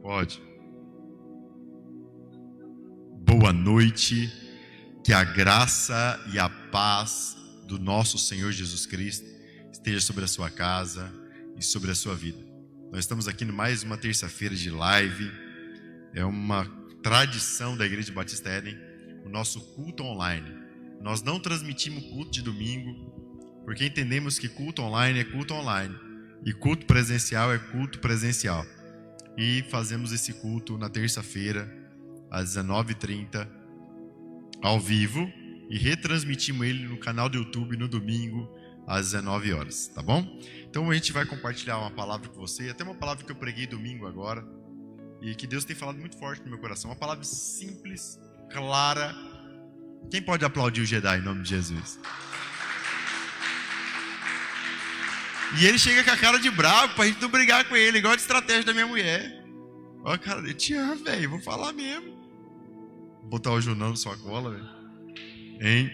Pode. Boa noite, que a graça e a paz do nosso Senhor Jesus Cristo esteja sobre a sua casa e sobre a sua vida. Nós estamos aqui em mais uma terça-feira de live. É uma tradição da Igreja Batista Éden, o nosso culto online. Nós não transmitimos culto de domingo, porque entendemos que culto online é culto online e culto presencial é culto presencial. E fazemos esse culto na terça-feira, às 19h30, ao vivo, e retransmitimos ele no canal do YouTube no domingo, às 19 horas, tá bom? Então a gente vai compartilhar uma palavra com você, até uma palavra que eu preguei domingo agora, e que Deus tem falado muito forte no meu coração. Uma palavra simples, clara. Quem pode aplaudir o Jedi em nome de Jesus? E ele chega com a cara de bravo pra gente não brigar com ele, igual a estratégia da minha mulher. Olha, cara, eu te amo, velho, vou falar mesmo. Vou botar o Junão na sua cola, velho. Hein?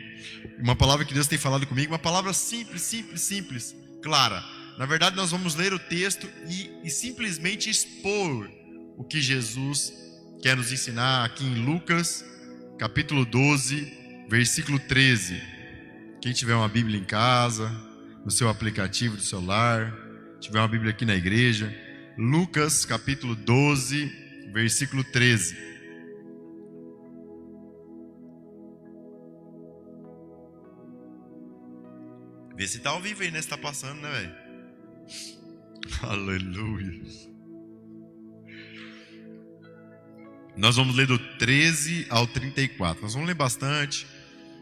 Uma palavra que Deus tem falado comigo, uma palavra simples, clara. Na verdade, nós vamos ler o texto e simplesmente expor o que Jesus quer nos ensinar aqui em Lucas, capítulo 12, versículo 13. Quem tiver uma Bíblia em casa, no seu aplicativo do celular, tiver uma Bíblia aqui na igreja, Lucas capítulo 12, versículo 13. Vê se tá ao vivo aí, né? Se tá passando, né, velho? Aleluia. Nós vamos ler do 13 ao 34. Nós vamos ler bastante.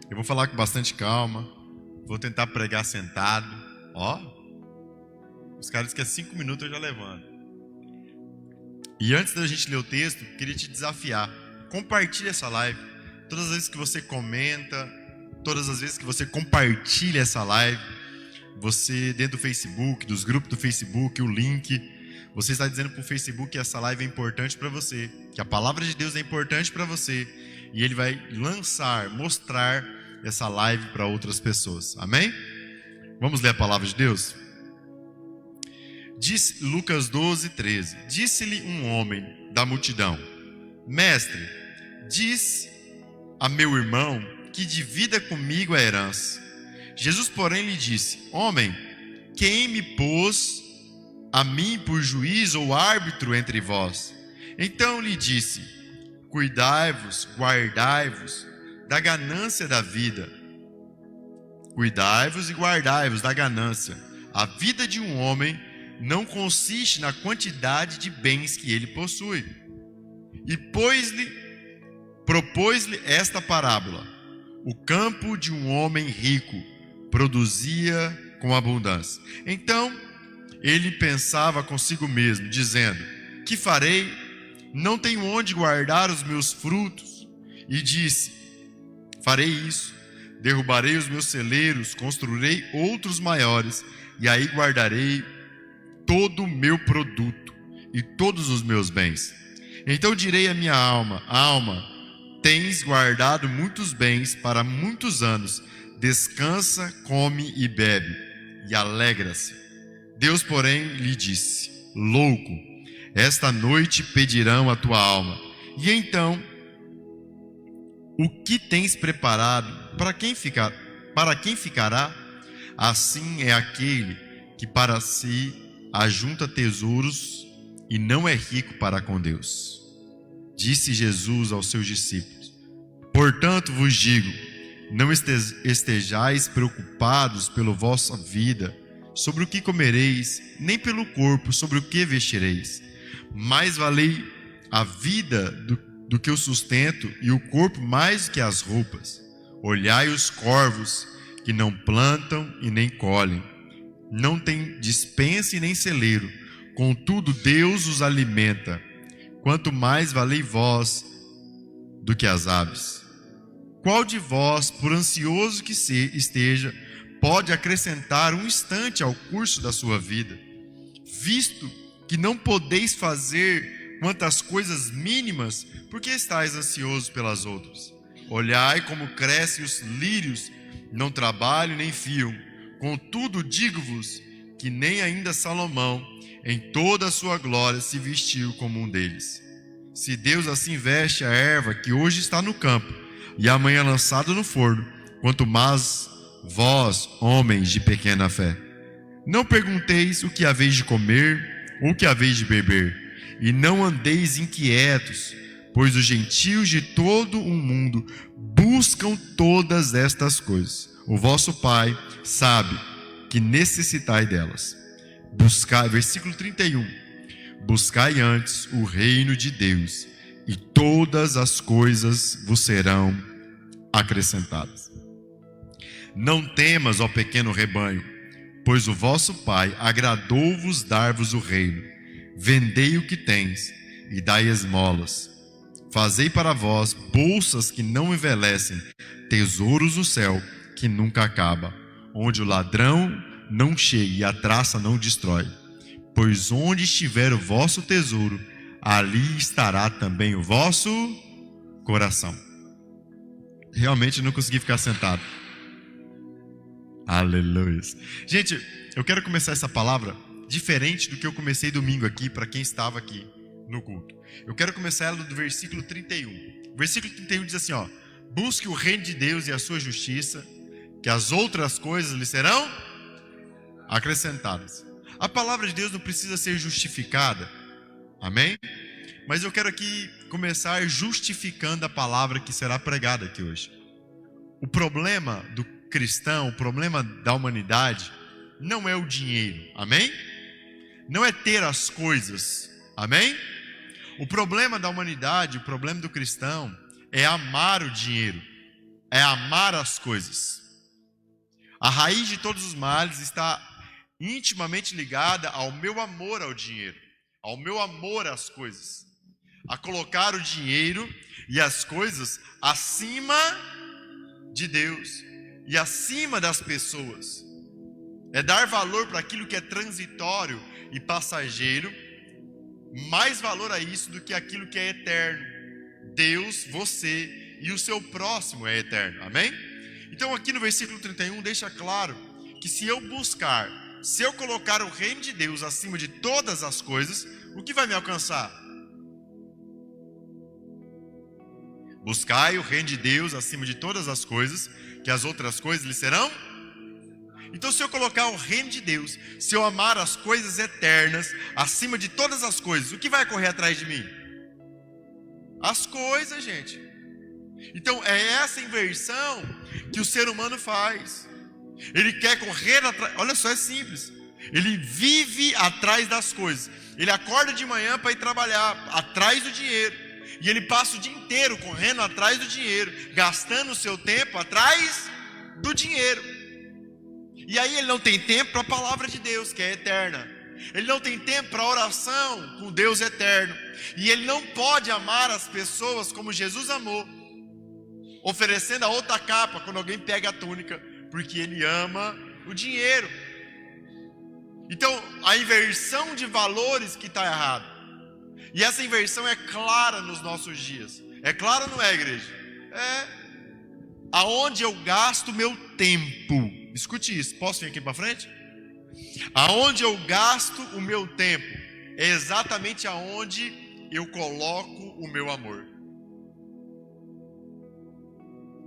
Eu vou falar com bastante calma. Vou tentar pregar sentado. Ó, os caras dizem que é 5 minutos eu já levanto. E antes da gente ler o texto, queria te desafiar. Compartilhe essa live. Todas as vezes que você comenta, todas as vezes que você compartilha essa live, você dentro do Facebook, dos grupos do Facebook, o link, você está dizendo para o Facebook que essa live é importante para você, que a palavra de Deus é importante para você, e Ele vai mostrar essa live para outras pessoas. Amém? Vamos ler a palavra de Deus? Diz Lucas 12, 13. Disse-lhe um homem da multidão: Mestre, diz a meu irmão que divida comigo a herança. Jesus, porém, lhe disse: Homem, quem me pôs a mim por juiz ou árbitro entre vós? Então lhe disse: Cuidai-vos, guardai-vos da ganância da vida. Cuidai-vos e guardai-vos da ganância. A vida de um homem não consiste na quantidade de bens que ele possui. E propôs-lhe esta parábola: o campo de um homem rico produzia com abundância. Então ele pensava consigo mesmo, dizendo: Que farei? Não tenho onde guardar os meus frutos. E disse: Farei isso, derrubarei os meus celeiros, construirei outros maiores, e aí guardarei todo o meu produto e todos os meus bens. Então direi à minha alma: Alma, tens guardado muitos bens para muitos anos, descansa, come e bebe, e alegra-se. Deus, porém, lhe disse: Louco, esta noite pedirão a tua alma, e então o que tens preparado, para quem ficará? Assim é aquele que para si ajunta tesouros e não é rico para com Deus. Disse Jesus aos seus discípulos: Portanto vos digo, não estejais preocupados pela vossa vida, sobre o que comereis, nem pelo corpo, sobre o que vestireis. Mais vale a vida do que o sustento, e o corpo mais do que as roupas. Olhai os corvos, que não plantam e nem colhem, não têm despensa e nem celeiro, contudo Deus os alimenta. Quanto mais valei vós do que as aves. Qual de vós, por ansioso que esteja, pode acrescentar um instante ao curso da sua vida? Visto que não podeis fazer quantas coisas mínimas, por que estáis ansiosos pelas outras? Olhai como crescem os lírios, não trabalham nem fiam. Contudo digo-vos que nem ainda Salomão, em toda a sua glória se vestiu como um deles. Se Deus assim veste a erva que hoje está no campo e amanhã lançada no forno, quanto mais vós, homens de pequena fé. Não pergunteis o que haveis de comer ou o que haveis de beber, e não andeis inquietos, pois os gentios de todo o mundo buscam todas estas coisas. O vosso Pai sabe que necessitai delas. Buscai, versículo 31. Buscai antes o reino de Deus, e todas as coisas vos serão acrescentadas. Não temas, ó pequeno rebanho, pois o vosso Pai agradou-vos dar-vos o reino. Vendei o que tens e dai esmolas. Fazei para vós bolsas que não envelhecem, tesouros no céu que nunca acaba, onde o ladrão não chega e a traça não destrói. Pois onde estiver o vosso tesouro, ali estará também o vosso coração. Realmente não consegui ficar sentado. Aleluia. Gente, eu quero começar essa palavra diferente do que eu comecei domingo aqui, para quem estava aqui no culto. Eu quero começar ela do versículo 31. O versículo 31 diz assim, ó: busque o reino de Deus e a sua justiça, que as outras coisas lhe serão acrescentadas. A palavra de Deus não precisa ser justificada, amém? Mas eu quero aqui começar justificando a palavra que será pregada aqui hoje. O problema do cristão, o problema da humanidade, não é o dinheiro, amém? Não é ter as coisas, amém? O problema da humanidade, o problema do cristão, é amar o dinheiro, é amar as coisas. A raiz de todos os males está intimamente ligada ao meu amor ao dinheiro, ao meu amor às coisas, a colocar o dinheiro e as coisas acima de Deus e acima das pessoas. É dar valor para aquilo que é transitório e passageiro, mais valor a isso do que aquilo que é eterno. Deus, você e o seu próximo é eterno, amém? Então aqui no versículo 31 deixa claro que se eu colocar o reino de Deus acima de todas as coisas, o que vai me alcançar? Buscai o reino de Deus acima de todas as coisas, que as outras coisas lhe serão. Então se eu colocar o reino de Deus, se eu amar as coisas eternas acima de todas as coisas, o que vai correr atrás de mim? As coisas, gente. Então é essa inversão que o ser humano faz. Ele quer correr atrás, olha só, é simples. Ele vive atrás das coisas. Ele acorda de manhã para ir trabalhar, atrás do dinheiro. E ele passa o dia inteiro correndo atrás do dinheiro, gastando o seu tempo atrás do dinheiro. E aí ele não tem tempo para a palavra de Deus, que é eterna. Ele não tem tempo para a oração com Deus eterno. E ele não pode amar as pessoas como Jesus amou, oferecendo a outra capa quando alguém pega a túnica, porque ele ama o dinheiro. Então a inversão de valores que está errado. E essa inversão é clara nos nossos dias. É clara, não é, igreja? É. Aonde eu gasto meu tempo. Escute isso, posso vir aqui para frente? Aonde eu gasto o meu tempo é exatamente aonde eu coloco o meu amor.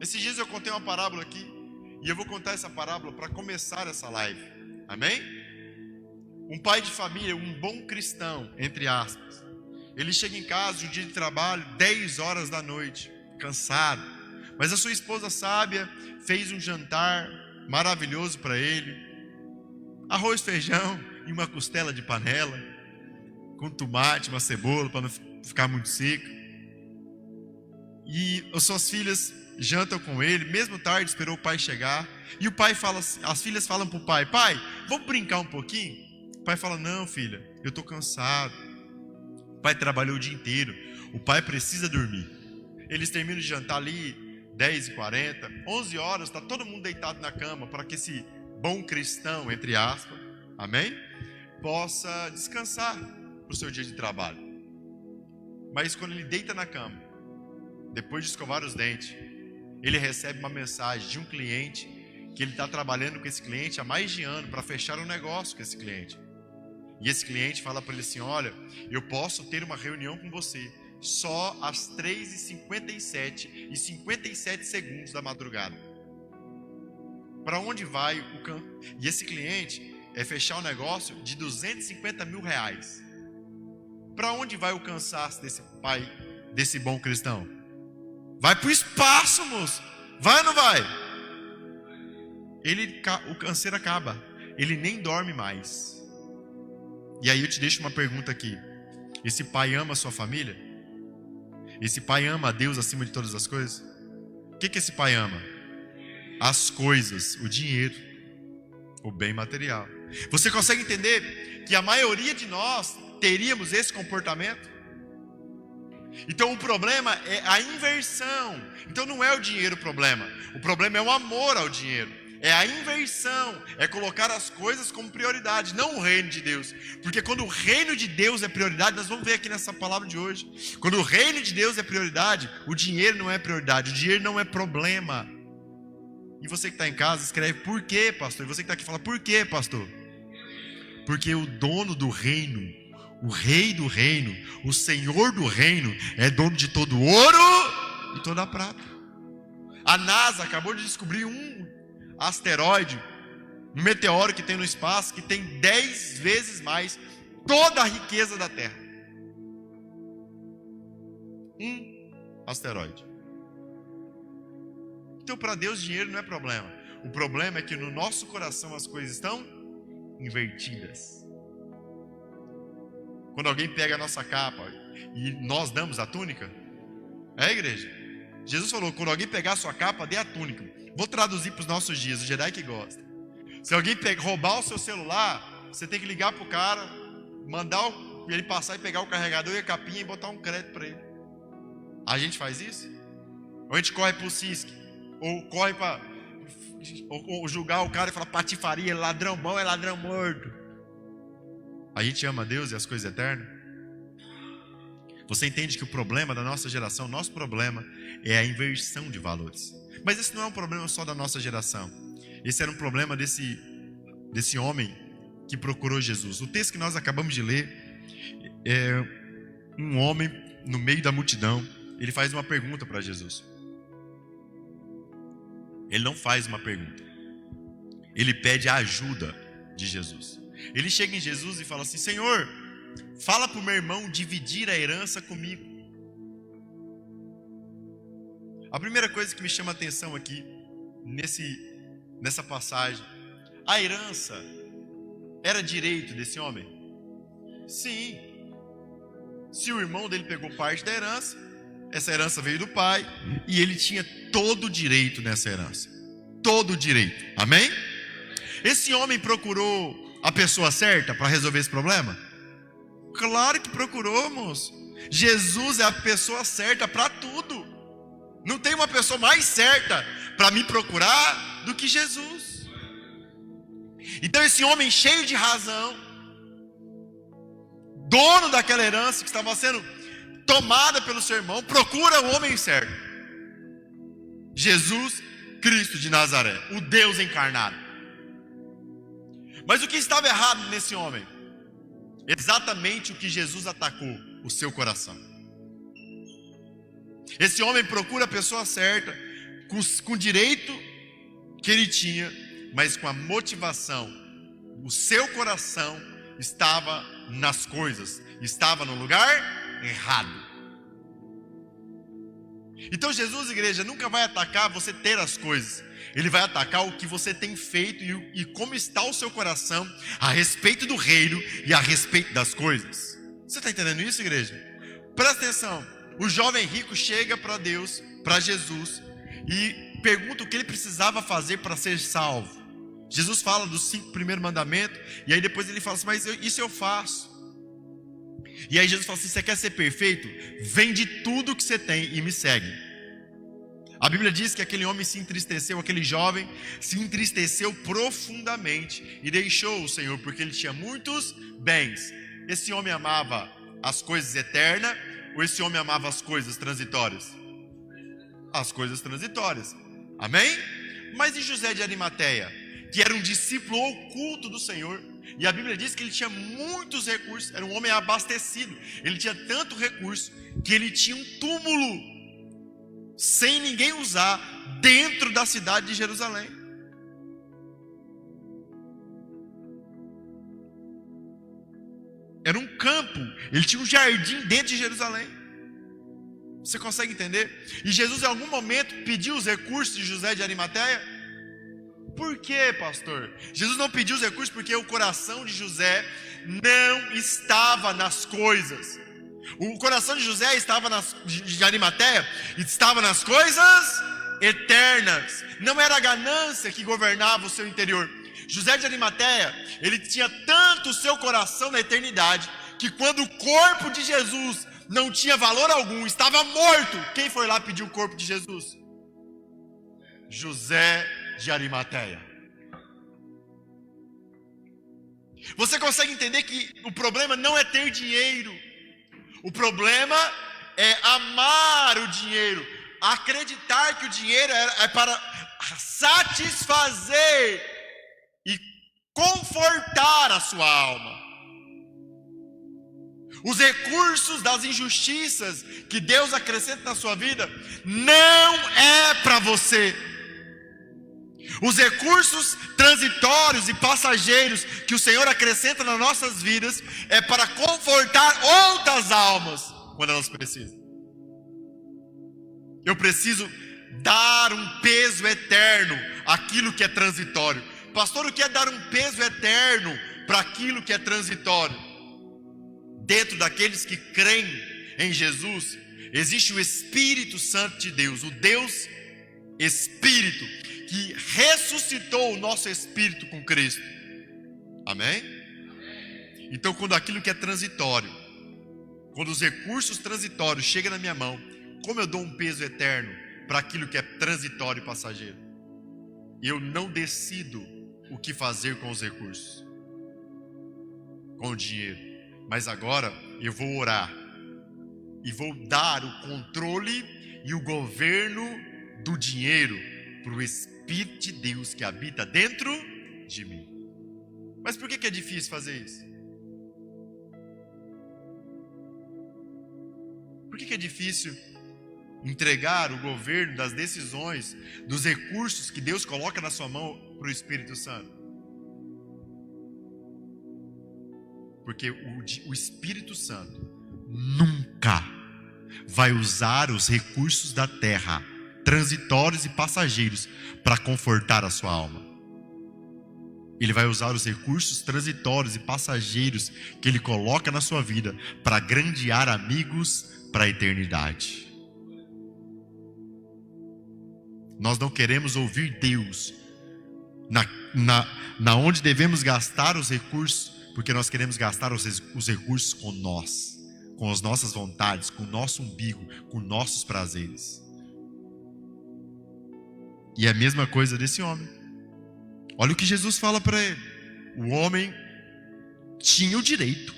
Esses dias eu contei uma parábola aqui, e eu vou contar essa parábola para começar essa live, amém? Um pai de família, um bom cristão, entre aspas, ele chega em casa de um dia de trabalho, 10 horas da noite, cansado, mas a sua esposa sábia fez um jantar maravilhoso para ele, arroz, feijão e uma costela de panela, com tomate, uma cebola para não ficar muito seco. E as suas filhas jantam com ele, mesmo tarde esperou o pai chegar. E o pai fala, as filhas falam para o pai: pai, vamos brincar um pouquinho? O pai fala: não, filha, eu estou cansado. O pai trabalhou o dia inteiro, o pai precisa dormir. Eles terminam de jantar ali 10h40, 11 horas, está todo mundo deitado na cama, para que esse bom cristão, entre aspas, amém, possa descansar para o seu dia de trabalho. Mas quando ele deita na cama, depois de escovar os dentes, ele recebe uma mensagem de um cliente, que ele está trabalhando com esse cliente há mais de ano, para fechar um negócio com esse cliente. E esse cliente fala para ele assim: olha, eu posso ter uma reunião com você só às 3h57 e 57 segundos da madrugada. Para onde vai o E esse cliente é fechar um negócio de 250 mil reais. Para onde vai o cansaço desse pai, desse bom cristão? Vai para o espaço, moço. Vai ou não vai? O canseiro acaba. Ele nem dorme mais. E aí eu te deixo uma pergunta aqui. Esse pai ama a sua família? Esse pai ama a Deus acima de todas as coisas? O que esse pai ama? As coisas, o dinheiro, o bem material. Você consegue entender que a maioria de nós teríamos esse comportamento? Então o problema é a inversão. Então não é o dinheiro o problema é o amor ao dinheiro. É a inversão, é colocar as coisas como prioridade, não o reino de Deus. Porque quando o reino de Deus é prioridade, nós vamos ver aqui nessa palavra de hoje. Quando o reino de Deus é prioridade, o dinheiro não é prioridade, o dinheiro não é problema. E você que está em casa, escreve: por quê, pastor? E você que está aqui, fala: por quê, pastor? Porque o dono do reino, o rei do reino, o senhor do reino, é dono de todo o ouro e toda a prata. A NASA acabou de descobrir um asteroide, um meteoro que tem no espaço, que tem 10 vezes mais toda a riqueza da Terra. Um asteroide. Então para Deus dinheiro não é problema. O problema é que no nosso coração as coisas estão invertidas. Quando alguém pega a nossa capa e nós damos a túnica, igreja? Jesus falou: quando alguém pegar a sua capa, dê a túnica. Vou traduzir para os nossos dias, o Jedi que gosta. Se alguém roubar o seu celular, você tem que ligar para o cara, mandar ele passar e pegar o carregador e a capinha e botar um crédito para ele. A gente faz isso? Ou a gente corre para o CISC, ou corre para ou julgar o cara e falar patifaria, é ladrão bom, é ladrão morto. A gente ama Deus e as coisas eternas? Você entende que o problema da nossa geração, nosso problema é a inversão de valores. Mas esse não é um problema só da nossa geração. Esse era um problema desse homem que procurou Jesus. O texto que nós acabamos de ler é um homem no meio da multidão. Ele faz uma pergunta para Jesus. Ele não faz uma pergunta. Ele pede a ajuda de Jesus. Ele chega em Jesus e fala assim: Senhor, fala para o meu irmão dividir a herança comigo. A primeira coisa que me chama a atenção aqui, nessa passagem: a herança era direito desse homem? Sim. Se o irmão dele pegou parte da herança, essa herança veio do pai, e ele tinha todo o direito nessa herança. Todo o direito. Amém? Esse homem procurou a pessoa certa para resolver esse problema? Claro que procurou, moço. Jesus é a pessoa certa para tudo. Não tem uma pessoa mais certa para me procurar do que Jesus. Então esse homem cheio de razão, dono daquela herança que estava sendo tomada pelo seu irmão, procura o homem certo. Jesus Cristo de Nazaré, o Deus encarnado. Mas o que estava errado nesse homem? Exatamente o que Jesus atacou: o seu coração. Esse homem procura a pessoa certa, com o direito que ele tinha, mas com a motivação. O seu coração estava nas coisas, estava no lugar errado. Então Jesus, igreja, nunca vai atacar você ter as coisas. Ele vai atacar o que você tem feito e como está o seu coração a respeito do reino e a respeito das coisas. Você está entendendo isso, igreja? Presta atenção. O jovem rico chega para Deus, para Jesus, e pergunta o que ele precisava fazer para ser salvo. Jesus fala dos 5 primeiros mandamentos, e aí depois ele fala assim: mas isso eu faço. E aí Jesus fala assim: você quer ser perfeito? Vende tudo que você tem e me segue. A Bíblia diz que aquele homem se entristeceu, aquele jovem se entristeceu profundamente e deixou o Senhor, porque ele tinha muitos bens. Esse homem amava as coisas eternas, ou esse homem amava as coisas transitórias? As coisas transitórias. Amém? Mas e José de Arimateia, que era um discípulo oculto do Senhor, E a Bíblia diz que ele tinha muitos recursos, era um homem abastecido. Ele tinha tanto recurso que ele tinha um túmulo sem ninguém usar dentro da cidade de Jerusalém. Era um campo, ele tinha um jardim dentro de Jerusalém. Você consegue entender? E Jesus em algum momento pediu os recursos de José de Arimateia? Por quê, pastor? Jesus não pediu os recursos porque o coração de José não estava nas coisas. O coração de José estava de Arimateia estava nas coisas eternas. Não era a ganância que governava o seu interior. José de Arimateia, ele tinha tanto o seu coração na eternidade, que quando o corpo de Jesus não tinha valor algum, estava morto, quem foi lá pedir o corpo de Jesus? José de Arimateia. Você consegue entender que o problema não é ter dinheiro, o problema é amar o dinheiro, acreditar que o dinheiro é para satisfazer e confortar a sua alma. Os recursos das injustiças que Deus acrescenta na sua vida não é para você. Os recursos transitórios e passageiros que o Senhor acrescenta nas nossas vidas é para confortar outras almas quando elas precisam. Eu preciso dar um peso eterno àquilo que é transitório. Pastor, o que é dar um peso eterno para aquilo que é transitório? Dentro daqueles que creem em Jesus, existe o Espírito Santo de Deus, o Deus Espírito, que ressuscitou o nosso espírito com Cristo. Amém? Então, quando aquilo que é transitório, quando os recursos transitórios chegam na minha mão, como eu dou um peso eterno para aquilo que é transitório e passageiro? Eu não decido o que fazer com os recursos, com o dinheiro, mas agora eu vou orar e vou dar o controle e o governo do dinheiro para o Espírito de Deus que habita dentro de mim. Mas por que é difícil fazer isso? Por que é difícil entregar o governo das decisões, dos recursos que Deus coloca na sua mão para o Espírito Santo? Porque o Espírito Santo nunca vai usar os recursos da terra, transitórios e passageiros, para confortar a sua alma. Ele vai usar os recursos transitórios e passageiros que Ele coloca na sua vida para grandear amigos para a eternidade. Nós não queremos ouvir Deus na onde devemos gastar os recursos, porque nós queremos gastar os recursos com nós, com as nossas vontades, com o nosso umbigo, com nossos prazeres. E é a mesma coisa desse homem. Olha o que Jesus fala para ele. O homem tinha o direito.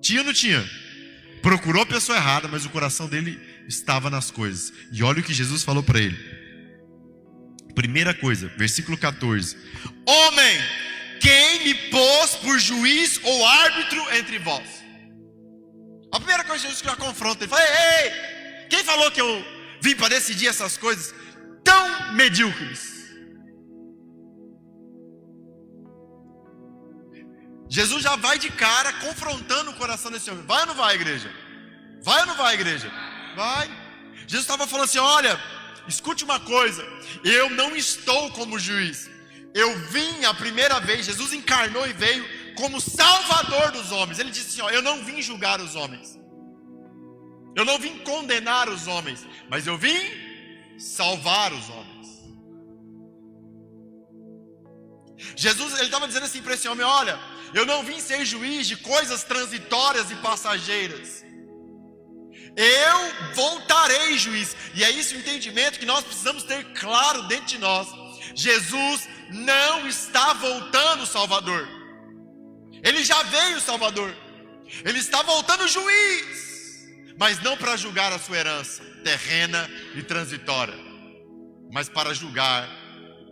Tinha ou não tinha? Procurou a pessoa errada, mas o coração dele estava nas coisas. E olha o que Jesus falou para ele. Primeira coisa, versículo 14. Homem, quem me pôs por juiz ou árbitro entre vós? A primeira coisa que Jesus já confronta, ele fala: ei, quem falou que eu vim para decidir essas coisas tão medíocres? Jesus já vai de cara confrontando o coração desse homem. Vai ou não vai, igreja? Vai ou não vai, igreja? Vai. Jesus estava falando assim: olha, escute uma coisa, eu não estou como juiz. Eu vim a primeira vez, Jesus encarnou e veio como salvador dos homens. Ele disse assim: ó, eu não vim julgar os homens, eu não vim condenar os homens, mas eu vim salvar os homens. Jesus, ele estava dizendo assim para esse homem: olha, eu não vim ser juiz de coisas transitórias e passageiras. Eu voltarei juiz. E é esse o entendimento que nós precisamos ter claro dentro de nós. Jesus não está voltando Salvador. Ele já veio Salvador. Ele está voltando juiz, mas não para julgar a sua herança terrena e transitória, mas para julgar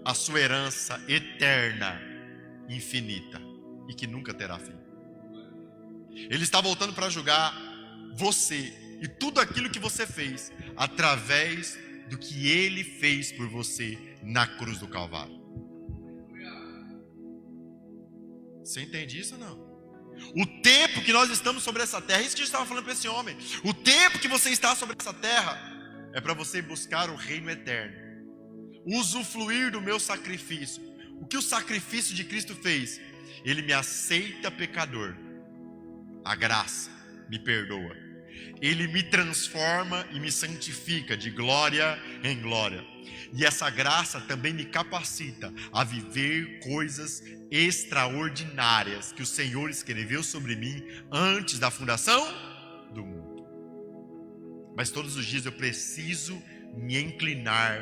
a sua herança eterna, infinita. e que nunca terá fim. Ele está voltando para julgar você e tudo aquilo que você fez através do que Ele fez por você na cruz do Calvário. Você entende isso ou não? O tempo que nós estamos sobre essa terra, isso que eu estava falando para esse homem, o tempo que você está sobre essa terra é para você buscar o reino eterno, usufruir do meu sacrifício. O que o sacrifício de Cristo fez? Ele me aceita pecador, a graça me perdoa, Ele me transforma e me santifica de glória em glória. E essa graça também me capacita a viver coisas extraordinárias que o Senhor escreveu sobre mim antes da fundação do mundo. Mas todos os dias eu preciso me inclinar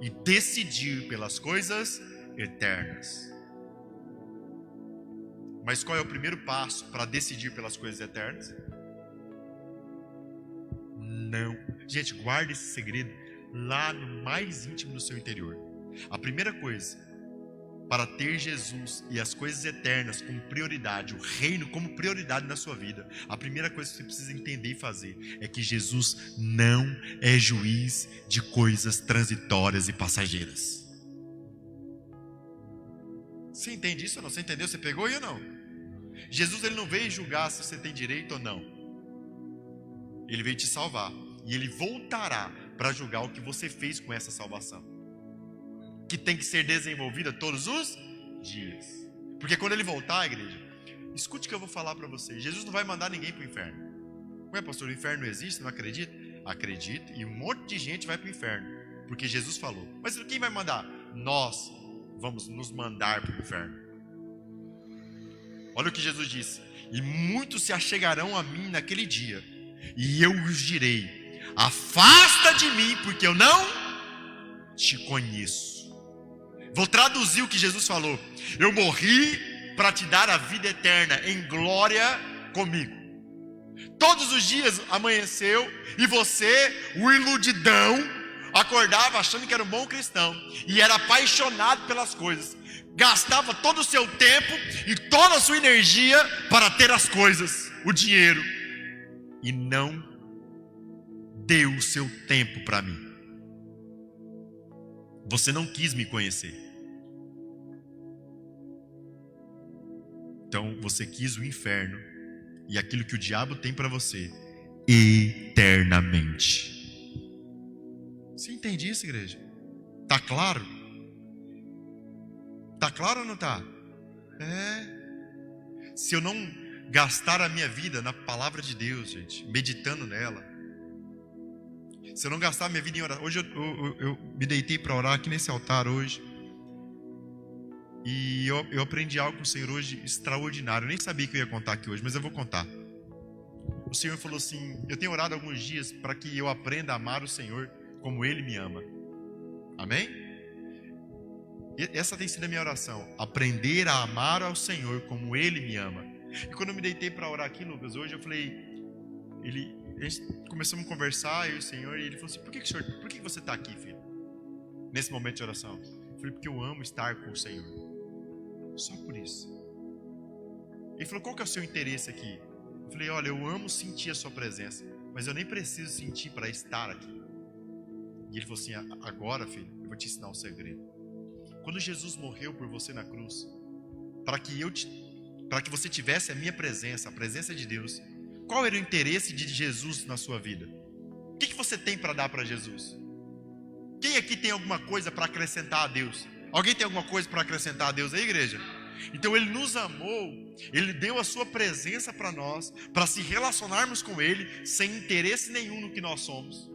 e decidir pelas coisas eternas. Mas qual é o primeiro passo para decidir pelas coisas eternas? Não. Gente, guarde esse segredo lá no mais íntimo do seu interior. A primeira coisa, para ter Jesus e as coisas eternas como prioridade, o reino como prioridade na sua vida, a primeira coisa que você precisa entender e fazer é que Jesus não é juiz de coisas transitórias e passageiras. Você entende isso ou não? Você entendeu? Você pegou ou não? Jesus, ele não veio julgar se você tem direito ou não. Ele veio te salvar. E ele voltará para julgar o que você fez com essa salvação, que tem que ser desenvolvida todos os dias. Porque quando ele voltar, igreja, escute o que eu vou falar para você. Jesus não vai mandar ninguém para o inferno. Ué, pastor, o inferno não existe? Não acredita? Acredita, e um monte de gente vai para o inferno, porque Jesus falou. Mas quem vai mandar? Nós vamos nos mandar para o inferno. Olha o que Jesus disse: e muitos se achegarão a mim naquele dia, e eu os direi: afasta de mim, porque eu não te conheço. Vou traduzir o que Jesus falou: eu morri para te dar a vida eterna em glória comigo. Todos os dias amanheceu e você, o iludidão, acordava achando que era um bom cristão e era apaixonado pelas coisas, gastava todo o seu tempo e toda a sua energia para ter as coisas, o dinheiro, e não deu o seu tempo para mim. Você não quis me conhecer. Então você quis o inferno e aquilo que o diabo tem para você eternamente. Você entende isso, igreja? Tá claro? Tá claro ou não tá? Se eu não gastar a minha vida na palavra de Deus, gente, meditando nela, se eu não gastar a minha vida em oração. Hoje eu me deitei para orar aqui nesse altar hoje, e eu aprendi algo com o Senhor hoje extraordinário. Eu nem sabia que eu ia contar aqui hoje, mas eu vou contar. O Senhor falou assim: eu tenho orado alguns dias para que eu aprenda a amar o Senhor como Ele me ama. Amém? E essa tem sido a minha oração: aprender a amar ao Senhor como Ele me ama. E quando eu me deitei para orar aqui, Lucas, hoje eu falei, a gente começamos a conversar, eu e o Senhor, e ele falou assim: por que você está aqui, filho? Nesse momento de oração. Eu falei: porque eu amo estar com o Senhor. Só por isso. Ele falou: qual que é o seu interesse aqui? Eu falei: olha, eu amo sentir a sua presença, mas eu nem preciso sentir para estar aqui. E ele falou assim: agora, filho, eu vou te ensinar um segredo. Quando Jesus morreu por você na cruz, para que você tivesse a minha presença, a presença de Deus, qual era o interesse de Jesus na sua vida? O que você tem para dar para Jesus? Quem aqui tem alguma coisa para acrescentar a Deus? Alguém tem alguma coisa para acrescentar a Deus aí, igreja? Então Ele nos amou, Ele deu a sua presença para nós, para se relacionarmos com Ele, sem interesse nenhum no que nós somos.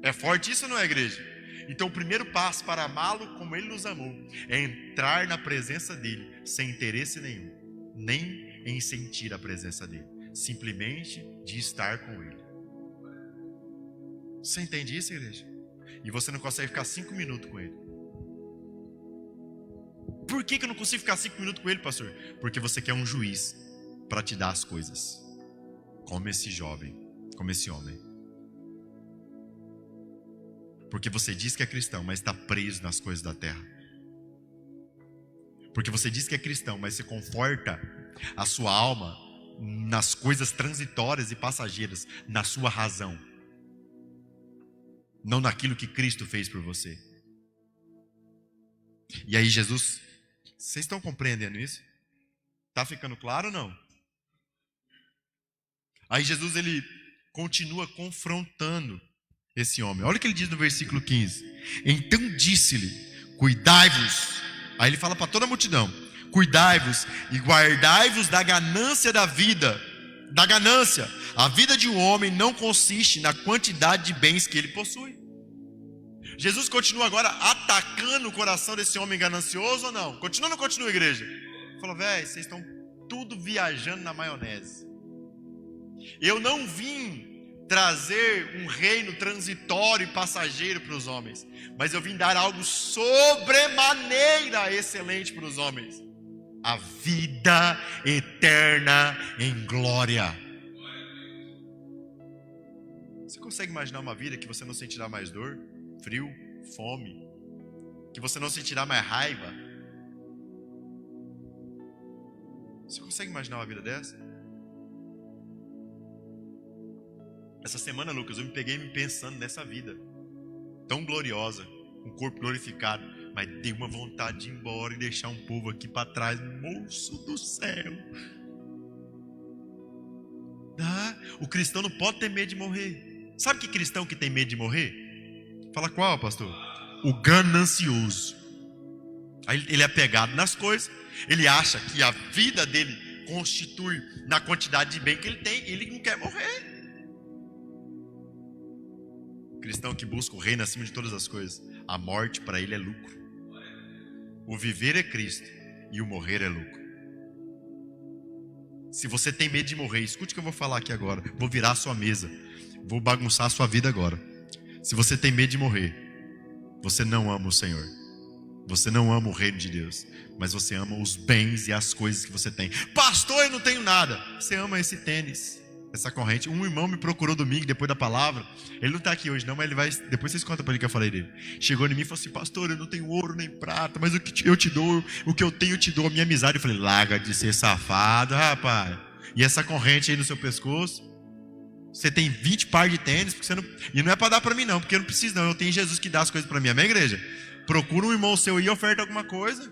É forte isso, não é, igreja? Então o primeiro passo para amá-lo como Ele nos amou é entrar na presença dEle, sem interesse nenhum, nem em sentir a presença dEle, simplesmente de estar com Ele. Você entende isso, igreja? E você não consegue ficar 5 minutos com Ele. Por que eu não consigo ficar 5 minutos com Ele, pastor? Porque você quer um juiz para te dar as coisas, como esse jovem, como esse homem. Porque você diz que é cristão, mas está preso nas coisas da terra. Porque você diz que é cristão, mas você conforta a sua alma nas coisas transitórias e passageiras, na sua razão, não naquilo que Cristo fez por você. E aí Jesus, vocês estão compreendendo isso? Está ficando claro ou não? Aí Jesus, ele continua confrontando esse homem. Olha o que ele diz no versículo 15. Então disse-lhe: cuidai-vos. Aí ele fala para toda a multidão: cuidai-vos e guardai-vos da ganância da vida. Da ganância. A vida de um homem não consiste na quantidade de bens que ele possui. Jesus continua agora atacando o coração desse homem ganancioso ou não? Continua ou não continua, igreja? Falou: velho, vocês estão tudo viajando na maionese. Eu não vim trazer um reino transitório e passageiro para os homens, mas eu vim dar algo sobremaneira excelente para os homens: a vida eterna em glória. Você consegue imaginar uma vida que você não sentirá mais dor, frio, fome, que você não sentirá mais raiva? Você consegue imaginar uma vida dessa? Essa semana, Lucas, eu me peguei me pensando nessa vida tão gloriosa, um corpo glorificado, mas dei uma vontade de ir embora e deixar um povo aqui para trás, moço do céu. O cristão não pode ter medo de morrer. Sabe que cristão que tem medo de morrer? Fala qual, pastor? O ganancioso. Aí ele é apegado nas coisas, ele acha que a vida dele constitui na quantidade de bem que ele tem, ele não quer morrer. Cristão que busca o reino acima de todas as coisas, a morte para ele é lucro. O viver é Cristo e o morrer é lucro. Se você tem medo de morrer, escute o que eu vou falar aqui agora. Vou virar a sua mesa, vou bagunçar a sua vida agora. Se você tem medo de morrer, você não ama o Senhor, você não ama o reino de Deus, mas você ama os bens e as coisas que você tem. Pastor, eu não tenho nada. Você ama esse tênis, essa corrente. Um irmão me procurou domingo, depois da palavra. Ele não está aqui hoje não, mas ele vai. Depois vocês contam para ele que eu falei dele. Chegou em mim e falou assim: pastor, eu não tenho ouro nem prata, mas o que eu te dou, o que eu tenho eu te dou, a minha amizade. Eu falei: larga de ser safado, rapaz. E essa corrente aí no seu pescoço? Você tem 20 par de tênis, porque você não... E não é para dar para mim não, porque eu não preciso não. Eu tenho Jesus que dá as coisas para mim. Amém, igreja? Procura um irmão seu aí e oferta alguma coisa.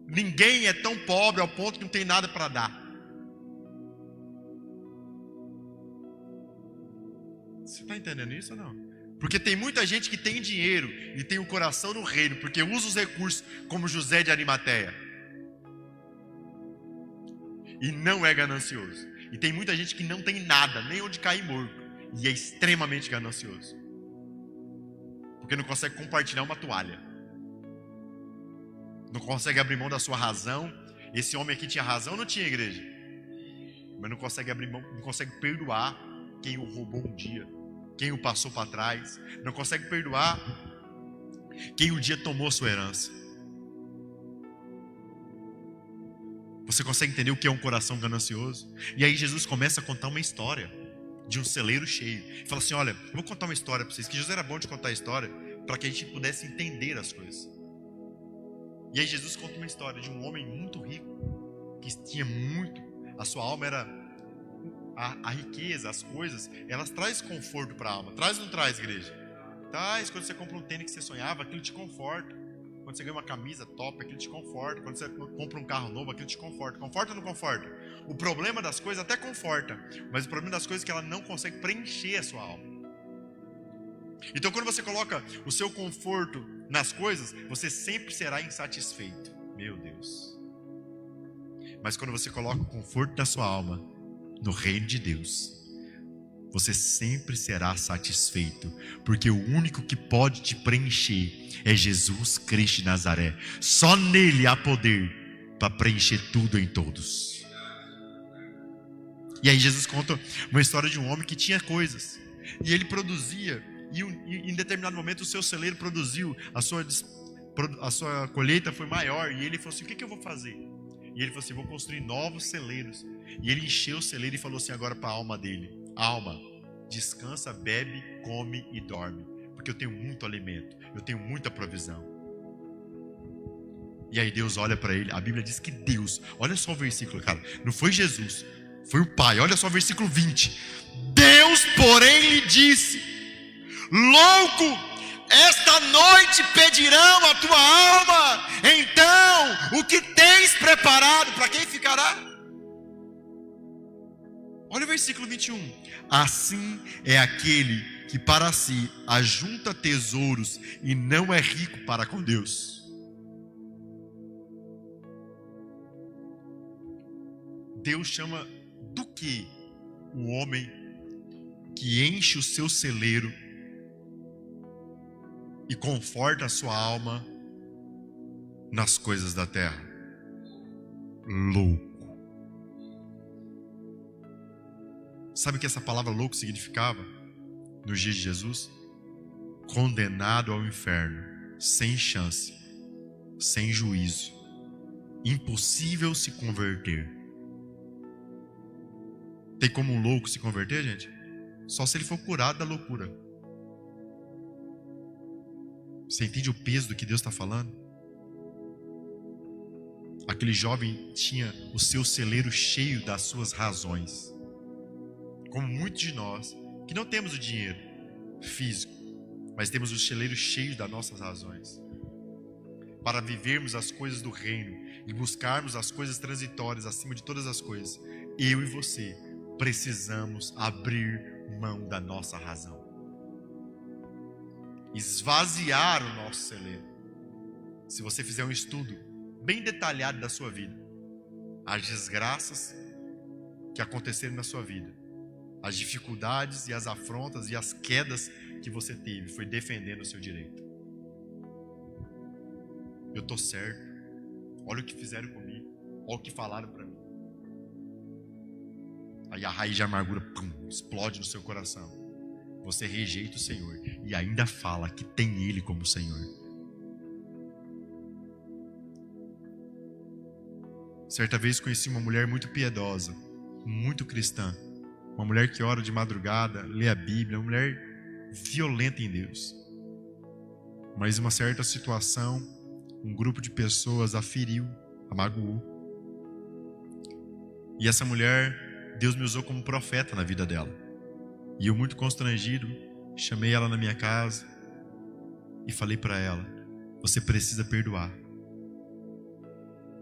Ninguém é tão pobre ao ponto que não tem nada para dar. Você está entendendo isso ou não? Porque tem muita gente que tem dinheiro e tem o coração no reino, porque usa os recursos como José de Arimateia. E não é ganancioso. E tem muita gente que não tem nada, nem onde cair morto, e é extremamente ganancioso, porque não consegue compartilhar uma toalha, não consegue abrir mão da sua razão. Esse homem aqui tinha razão ou não tinha, igreja? Mas não consegue abrir mão, não consegue perdoar quem o roubou um dia, quem o passou para trás, não consegue perdoar quem um dia tomou sua herança. Você consegue entender o que é um coração ganancioso? E aí Jesus começa a contar uma história de um celeiro cheio. Ele fala assim: olha, eu vou contar uma história para vocês, que Jesus era bom de contar a história para que a gente pudesse entender as coisas. E aí Jesus conta uma história de um homem muito rico, que tinha muito, a sua alma era a riqueza, as coisas, elas trazem conforto para a alma. Traz ou não traz, igreja? Traz. Quando você compra um tênis que você sonhava, aquilo te conforta. Quando você ganha uma camisa top, aquilo te conforta. Quando você compra um carro novo, aquilo te conforta. Conforta ou não conforta? O problema das coisas até conforta, mas o problema das coisas é que ela não consegue preencher a sua alma. Então quando você coloca o seu conforto nas coisas, você sempre será insatisfeito. Meu Deus. Mas quando você coloca o conforto da sua alma no reino de Deus, você sempre será satisfeito, porque o único que pode te preencher é Jesus Cristo de Nazaré. Só nele há poder para preencher tudo em todos. E aí Jesus conta uma história de um homem que tinha coisas, e ele produzia, e em determinado momento o seu celeiro produziu, a sua colheita foi maior, e ele falou assim: o que eu vou fazer? E ele falou assim: vou construir novos celeiros. E ele encheu o celeiro e falou assim agora para a alma dele: alma, descansa, bebe, come e dorme, porque eu tenho muito alimento, eu tenho muita provisão. E aí Deus olha para ele. A Bíblia diz que Deus, olha só o versículo, cara, não foi Jesus, foi o Pai. Olha só o versículo 20. Deus, porém, lhe disse: louco, esta noite pedirão a tua alma, então o que tens preparado, para quem ficará? Olha o versículo 21. Assim é aquele que para si ajunta tesouros e não é rico para com Deus. Deus chama do que o homem que enche o seu celeiro e conforta a sua alma nas coisas da terra? Louco. Sabe o que essa palavra louco significava nos dias de Jesus? Condenado ao inferno, sem chance, sem juízo, impossível se converter. Tem como um louco se converter, gente? Só se ele for curado da loucura. Você entende o peso do que Deus está falando? Aquele jovem tinha o seu celeiro cheio das suas razões. Como muitos de nós, que não temos o dinheiro físico, mas temos o celeiro cheio das nossas razões. Para vivermos as coisas do reino e buscarmos as coisas transitórias acima de todas as coisas, eu e você precisamos abrir mão da nossa razão. Esvaziar o nosso celeiro. Se você fizer um estudo bem detalhado da sua vida, as desgraças que aconteceram na sua vida, as dificuldades e as afrontas e as quedas que você teve, foi defendendo o seu direito. Eu estou certo. Olha o que fizeram comigo. Olha o que falaram para mim. Aí a raiz de amargura explode no seu coração. Você rejeita o Senhor e ainda fala que tem Ele como Senhor. Certa vez conheci uma mulher muito piedosa, muito cristã. Uma mulher que ora de madrugada, lê a Bíblia, uma mulher violenta em Deus. Mas em uma certa situação, um grupo de pessoas a feriu, a magoou. E essa mulher, Deus me usou como profeta na vida dela. E eu, muito constrangido, chamei ela na minha casa e falei para ela: você precisa perdoar,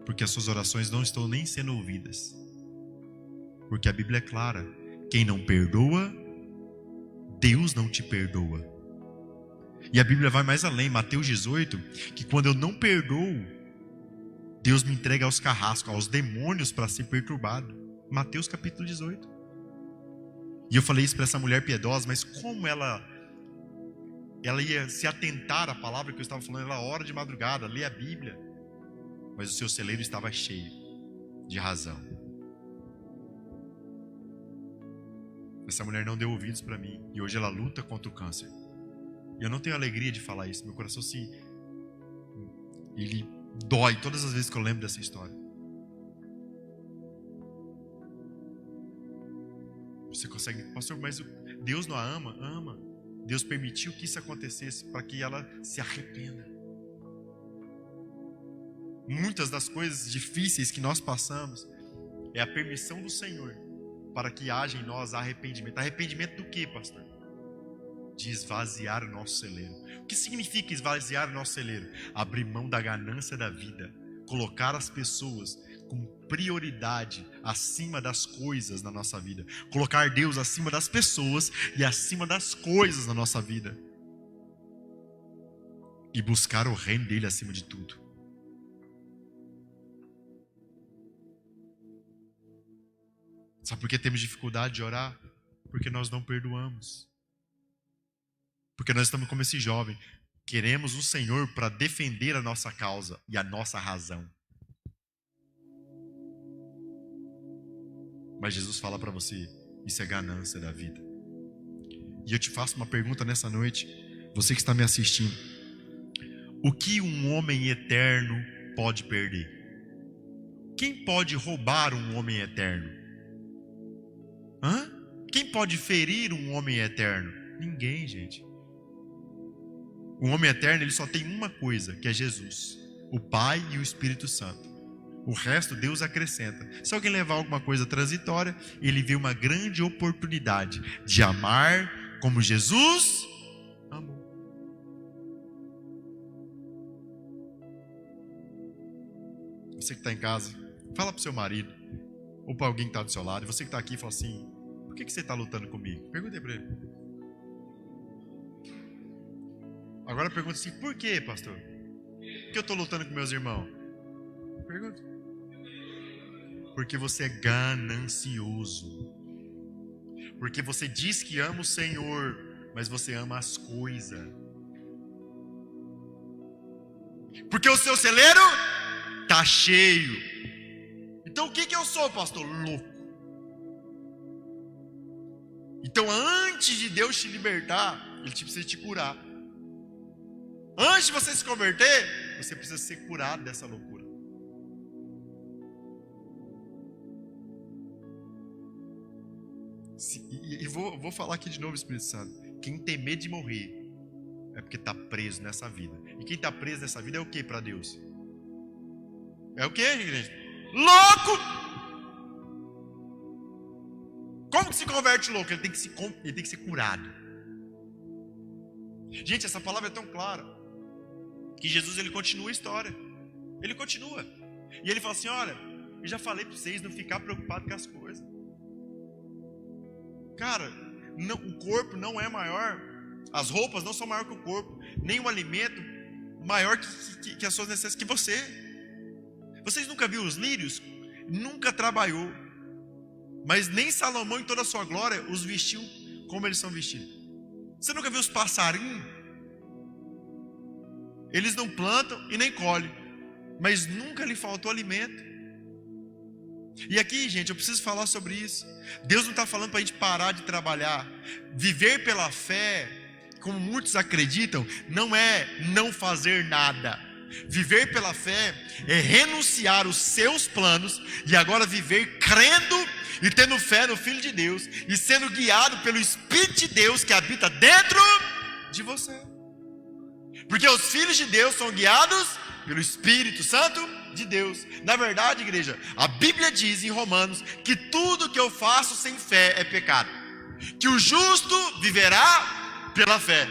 porque as suas orações não estão nem sendo ouvidas. Porque a Bíblia é clara: quem não perdoa, Deus não te perdoa. E a Bíblia vai mais além, Mateus 18, que quando eu não perdoo, Deus me entrega aos carrascos, aos demônios para ser perturbado. Mateus capítulo 18. E eu falei isso para essa mulher piedosa, mas como ela ia se atentar à palavra que eu estava falando? Ela ora de madrugada, lê a Bíblia, mas o seu celeiro estava cheio de razão. Essa mulher não deu ouvidos para mim, e hoje ela luta contra o câncer. E eu não tenho alegria de falar isso, meu coração ele dói todas as vezes que eu lembro dessa história. Você consegue, pastor, mas Deus não a ama? Ama. Deus permitiu que isso acontecesse para que ela se arrependa. Muitas das coisas difíceis que nós passamos é a permissão do Senhor para que haja em nós arrependimento. Arrependimento do que, pastor? De esvaziar o nosso celeiro. O que significa esvaziar o nosso celeiro? Abrir mão da ganância da vida, colocar as pessoas com prioridade acima das coisas na nossa vida, colocar Deus acima das pessoas e acima das coisas na nossa vida, e buscar o reino dele acima de tudo. Sabe por que temos dificuldade de orar? Porque nós não perdoamos. Porque nós estamos como esse jovem. Queremos o Senhor para defender a nossa causa e a nossa razão. Mas Jesus fala para você: isso é ganância da vida. E eu te faço uma pergunta nessa noite, você que está me assistindo: o que um homem eterno pode perder? Quem pode roubar um homem eterno? Quem pode ferir um homem eterno? Ninguém, gente. O homem eterno, ele só tem uma coisa, que é Jesus. o Pai e o Espírito Santo. O resto Deus acrescenta. Se alguém levar alguma coisa transitória, ele vê uma grande oportunidade de amar como Jesus amou. Você que está em casa, fala para o seu marido, ou para alguém que está do seu lado, e você que está aqui, fala assim: por que você está lutando comigo? Pergunta para ele. Agora pergunta assim: por que, pastor? Por que eu estou lutando com meus irmãos? Pergunta. Porque você é ganancioso. Porque você diz que ama o Senhor, mas você ama as coisas. Porque o seu celeiro está cheio. Então o que eu sou, pastor? Louco. Então antes de Deus te libertar, Ele precisa te curar. Antes de você se converter, você precisa ser curado dessa loucura. E vou falar aqui de novo, Espírito Santo. Quem tem medo de morrer é porque está preso nessa vida. E quem está preso nessa vida é o que para Deus? É o que, igreja? Louco! Como que se converte louco? Ele tem que ser curado. Gente, essa palavra é tão clara que Jesus, ele continua a história. Ele continua. E ele fala assim: olha, eu já falei para vocês não ficar preocupado com as coisas. Cara, não, o corpo não é maior, as roupas não são maior que o corpo, nem o alimento maior que as suas necessidades, que você. Vocês nunca viram os lírios? Nunca trabalhou, mas nem Salomão em toda a sua glória os vestiu como eles são vestidos. Você nunca viu os passarinhos? Eles não plantam e nem colhem, mas nunca lhe faltou alimento. E aqui, gente, eu preciso falar sobre isso. Deus não está falando para a gente parar de trabalhar. Viver pela fé, como muitos acreditam, não é não fazer nada. Viver pela fé é renunciar os seus planos e agora viver crendo e tendo fé no Filho de Deus e sendo guiado pelo Espírito de Deus que habita dentro de você. Porque os filhos de Deus são guiados pelo Espírito Santo de Deus. Na verdade, igreja, a Bíblia diz em Romanos que tudo que eu faço sem fé é pecado, que o justo viverá pela fé,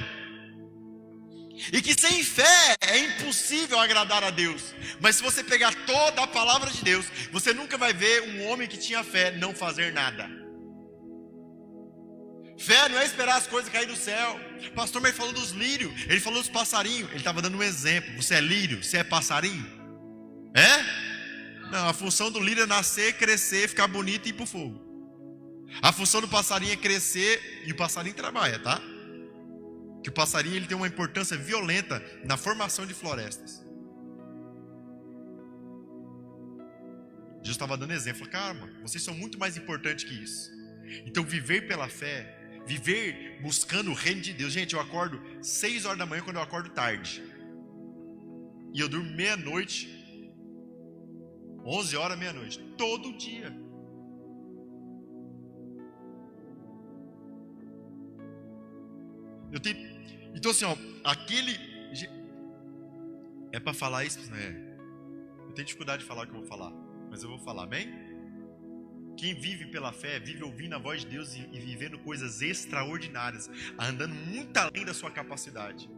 e que sem fé é impossível agradar a Deus. Mas se você pegar toda a palavra de Deus, você nunca vai ver um homem que tinha fé não fazer nada. Fé não é esperar as coisas caírem do céu. O pastor me falou dos lírios, ele falou dos passarinhos, ele estava dando um exemplo. Você é lírio, você é passarinho? É? Não, a função do lírio é nascer, crescer, ficar bonito e ir para o fogo. A função do passarinho é crescer, e o passarinho trabalha, tá? Que o passarinho, ele tem uma importância violenta na formação de florestas. Jesus estava dando exemplo. Calma, vocês são muito mais importantes que isso. Então viver pela fé, viver buscando o reino de Deus. Gente, eu acordo 6 horas da manhã quando eu acordo tarde, e eu durmo meia-noite, 11 horas, meia-noite, todo dia. Então assim, ó, aquele é para falar isso, né? Eu tenho dificuldade de falar o que eu vou falar, mas eu vou falar, amém? Quem vive pela fé, vive ouvindo a voz de Deus e vivendo coisas extraordinárias, andando muito além da sua capacidade.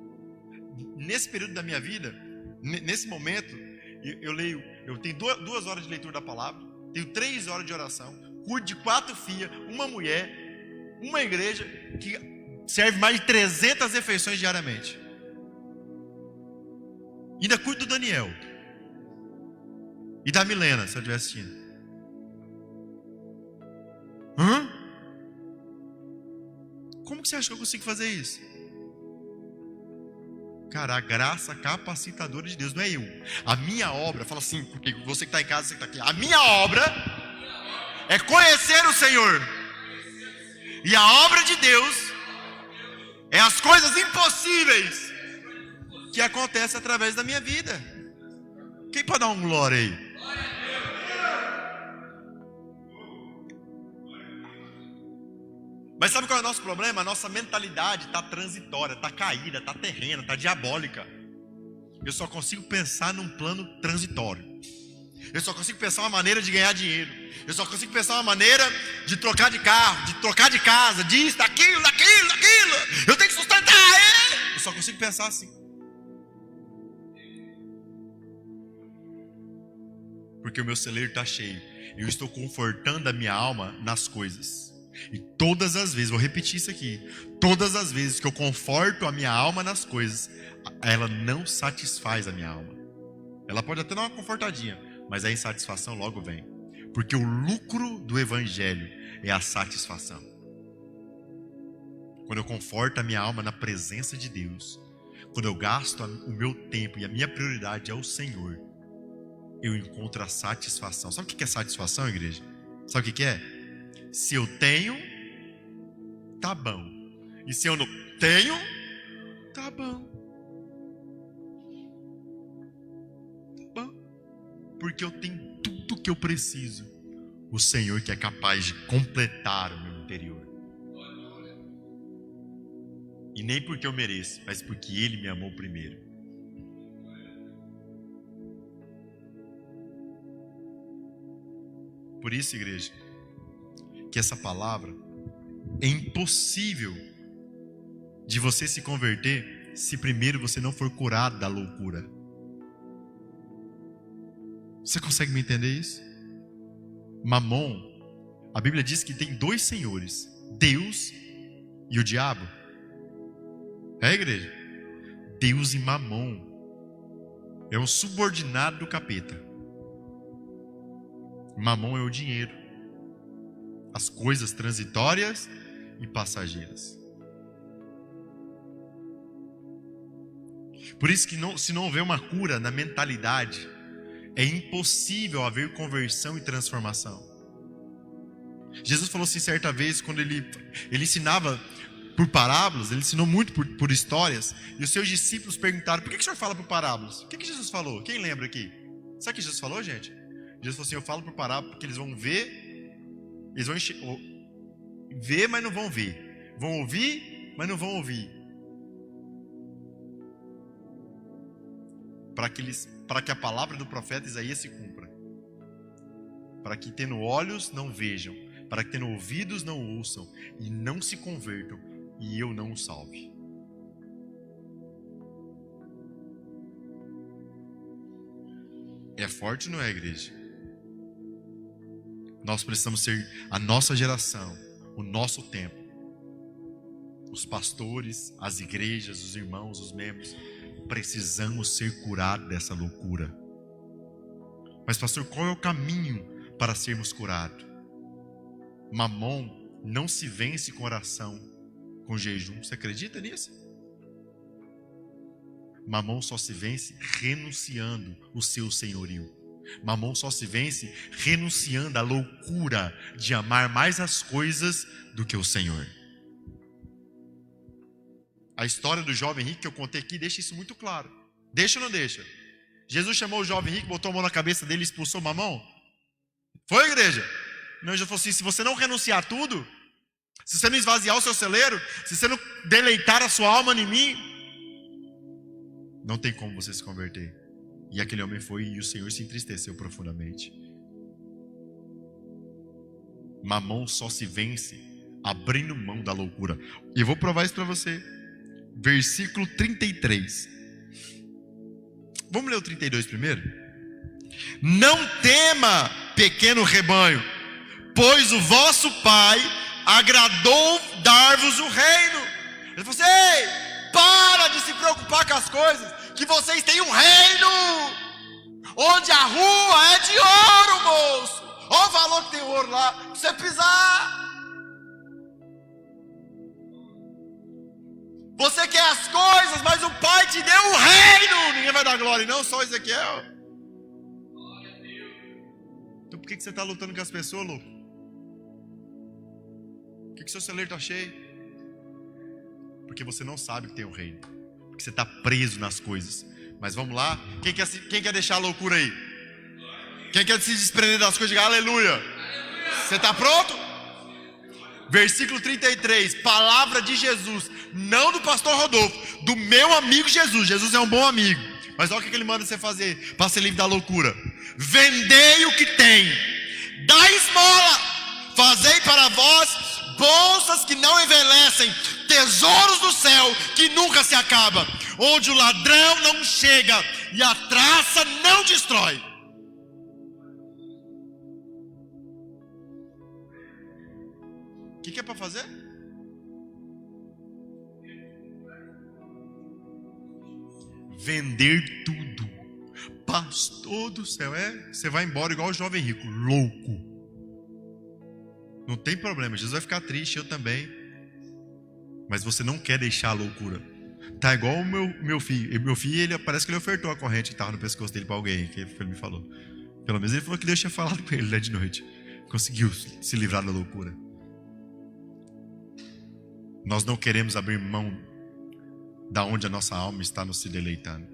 Nesse período da minha vida, nesse momento, eu tenho 2 horas de leitura da palavra, tenho 3 horas de oração, cuido de 4 filhas, uma mulher, uma igreja que serve mais de 300 refeições diariamente. Ainda cuido do Daniel e da Milena, se eu estiver assistindo. Como que você acha que eu consigo fazer isso? Cara, a graça capacitadora de Deus, não é eu. A minha obra, fala assim, porque você que está em casa, você que está aqui, a minha obra é conhecer o Senhor. E a obra de Deus é as coisas impossíveis que acontecem através da minha vida. Quem pode dar um glória aí? Mas sabe qual é o nosso problema? A nossa mentalidade está transitória, está caída, está terrena, está diabólica. Eu só consigo pensar num plano transitório. Eu só consigo pensar uma maneira de ganhar dinheiro. Eu só consigo pensar uma maneira de trocar de carro, de trocar de casa, disso, daquilo. Eu tenho que sustentar ele. Eu só consigo pensar assim. Porque o meu celeiro está cheio. Eu estou confortando a minha alma nas coisas. E todas as vezes, vou repetir isso aqui, todas as vezes que eu conforto a minha alma nas coisas, ela não satisfaz a minha alma. Ela pode até dar uma confortadinha, mas a insatisfação logo vem. Porque o lucro do evangelho é a satisfação. Quando eu conforto a minha alma na presença de Deus, quando eu gasto o meu tempo e a minha prioridade é o Senhor, eu encontro a satisfação. Sabe o que é satisfação, igreja? Sabe o que é? Se eu tenho, tá bom. E se eu não tenho, tá bom. Tá bom. Porque eu tenho tudo que eu preciso. O Senhor que é capaz de completar o meu interior. E nem porque eu mereço, mas porque Ele me amou primeiro. Por isso, igreja, que essa palavra é impossível de você se converter se primeiro você não for curado da loucura. Você consegue me entender isso? Mamon, a Bíblia diz que tem dois senhores, Deus e o diabo. É, igreja? Deus e Mamon é um subordinado do capeta. Mamon é o dinheiro, as coisas transitórias e passageiras. Por isso que se não houver uma cura na mentalidade, é impossível haver conversão e transformação. Jesus falou assim certa vez, quando ele ensinava por parábolas, ele ensinou muito por histórias, e os seus discípulos perguntaram: por que o senhor fala por parábolas? O que Jesus falou? Quem lembra aqui? Sabe o que Jesus falou, gente? Jesus falou assim: eu falo por parábola porque eles vão ver, eles vão ver, mas não vão ver, vão ouvir, mas não vão ouvir, para que a palavra do profeta Isaías se cumpra, para que tendo olhos não vejam, para que tendo ouvidos não ouçam, e não se convertam, e eu não os salve. É forte, não é, igreja? Nós precisamos ser a nossa geração, o nosso tempo. Os pastores, as igrejas, os irmãos, os membros, precisamos ser curados dessa loucura. Mas, pastor, qual é o caminho para sermos curados? Mamon não se vence com oração, com jejum. Você acredita nisso? Mamon só se vence renunciando o seu senhorio. Mamon só se vence renunciando à loucura de amar mais as coisas do que o Senhor. A história do jovem rico que eu contei aqui deixa isso muito claro. Deixa ou não deixa? Jesus chamou o jovem rico, botou a mão na cabeça dele e expulsou Mamon? Foi, igreja? Não, Jesus falou assim: se você não renunciar a tudo, se você não esvaziar o seu celeiro, se você não deleitar a sua alma em mim, não tem como você se converter. E aquele homem foi, e o Senhor se entristeceu profundamente. Mamon só se vence abrindo mão da loucura. E eu vou provar isso para você. Versículo 33. Vamos ler o 32 primeiro? Não tema, pequeno rebanho, pois o vosso Pai agradou dar-vos o reino. Ele falou assim: ei, para de se preocupar com as coisas, que vocês têm um reino, onde a rua é de ouro, moço. Olha o valor que tem ouro lá, pra você pisar. Você quer as coisas, mas o Pai te deu o reino. Ninguém vai dar glória, não, só Ezequiel. Então por que você está lutando com as pessoas, louco? Por que seu celeiro está cheio? Porque você não sabe que tem o reino. Porque você está preso nas coisas. Mas vamos lá. Quem quer deixar a loucura aí? Quem quer se desprender das coisas? Diga aleluia. Você está pronto? Versículo 33. Palavra de Jesus. Não do pastor Rodolfo. Do meu amigo Jesus. Jesus é um bom amigo. Mas olha o que ele manda você fazer para ser livre da loucura: vendei o que tem, dá esmola, fazei para vós bolsas que não envelhecem, tesouros do céu que nunca se acabam, onde o ladrão não chega e a traça não destrói. O que é para fazer? Vender tudo. Pastor do céu, você vai embora igual o jovem rico, louco. Não tem problema, Jesus vai ficar triste, eu também. Mas você não quer deixar a loucura. Tá igual o meu filho. Meu filho, parece que ele ofertou a corrente que estava no pescoço dele para alguém, que ele me falou. Pelo menos ele falou que Deus tinha falado com ele, né, de noite. Conseguiu se livrar da loucura. Nós não queremos abrir mão da onde a nossa alma está nos se deleitando,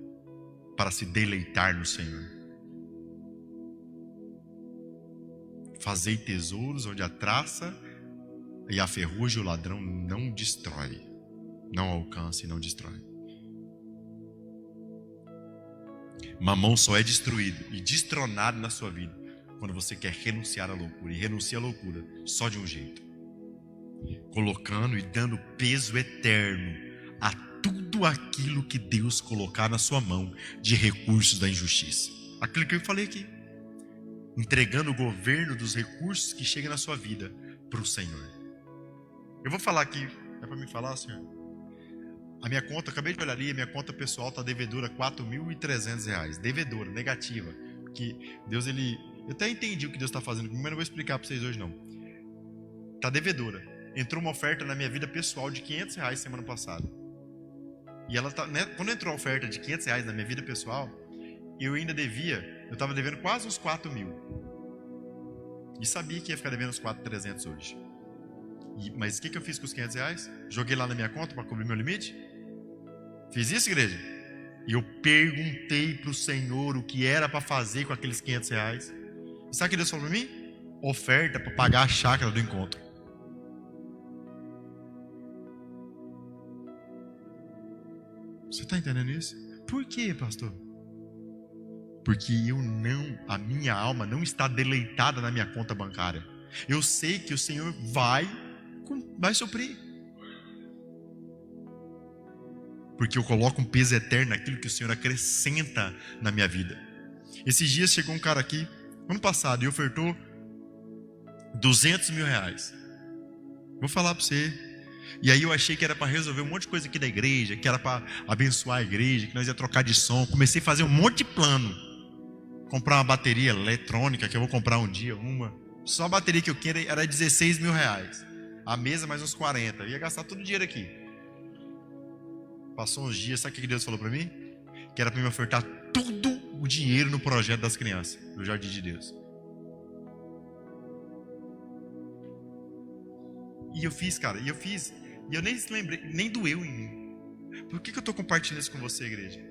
para se deleitar no Senhor. Fazei tesouros onde a traça e a ferrugem o ladrão não destrói, não alcança e não destrói. Mamão só é destruído e destronado na sua vida quando você quer renunciar à loucura. E renuncia à loucura só de um jeito: colocando e dando peso eterno a tudo aquilo que Deus colocar na sua mão de recursos da injustiça. Aquilo que eu falei aqui. Entregando o governo dos recursos que chegam na sua vida para o Senhor. Eu vou falar aqui. É para me falar, Senhor? A minha conta, acabei de olhar ali, a minha conta pessoal está devedora R$4.300. Devedora, negativa. Que Deus, eu até entendi o que Deus está fazendo comigo, mas não vou explicar para vocês hoje não. Está devedora. Entrou uma oferta na minha vida pessoal de R$500 semana passada. E ela tá, né, quando entrou a oferta de R$500 na minha vida pessoal, eu ainda devia. Eu estava devendo quase uns 4.000. E sabia que ia ficar devendo uns 4.300 hoje. Mas o que eu fiz com os R$500? Joguei lá na minha conta para cobrir meu limite? Fiz isso, igreja? E eu perguntei para o Senhor o que era para fazer com aqueles R$500. E sabe o que Deus falou para mim? Oferta para pagar a chácara do encontro. Você está entendendo isso? Por quê, pastor? Porque a minha alma não está deleitada na minha conta bancária. Eu sei que o Senhor vai suprir. Porque eu coloco um peso eterno naquilo que o Senhor acrescenta na minha vida. Esses dias chegou um cara aqui, ano passado, e ofertou R$200 mil. Vou falar para você. E aí eu achei que era para resolver um monte de coisa aqui da igreja, que era para abençoar a igreja, que nós ia trocar de som. Comecei a fazer um monte de plano. Comprar uma bateria eletrônica, que eu vou comprar um dia, Só a bateria que eu quero era R$16 mil. A mesa mais uns 40. Eu ia gastar todo o dinheiro aqui. Passou uns dias, sabe o que Deus falou para mim? Que era para me ofertar tudo o dinheiro no projeto das crianças, do Jardim de Deus. E eu fiz, cara, e eu nem lembrei, nem doeu em mim. Por que eu estou compartilhando isso com você, igreja?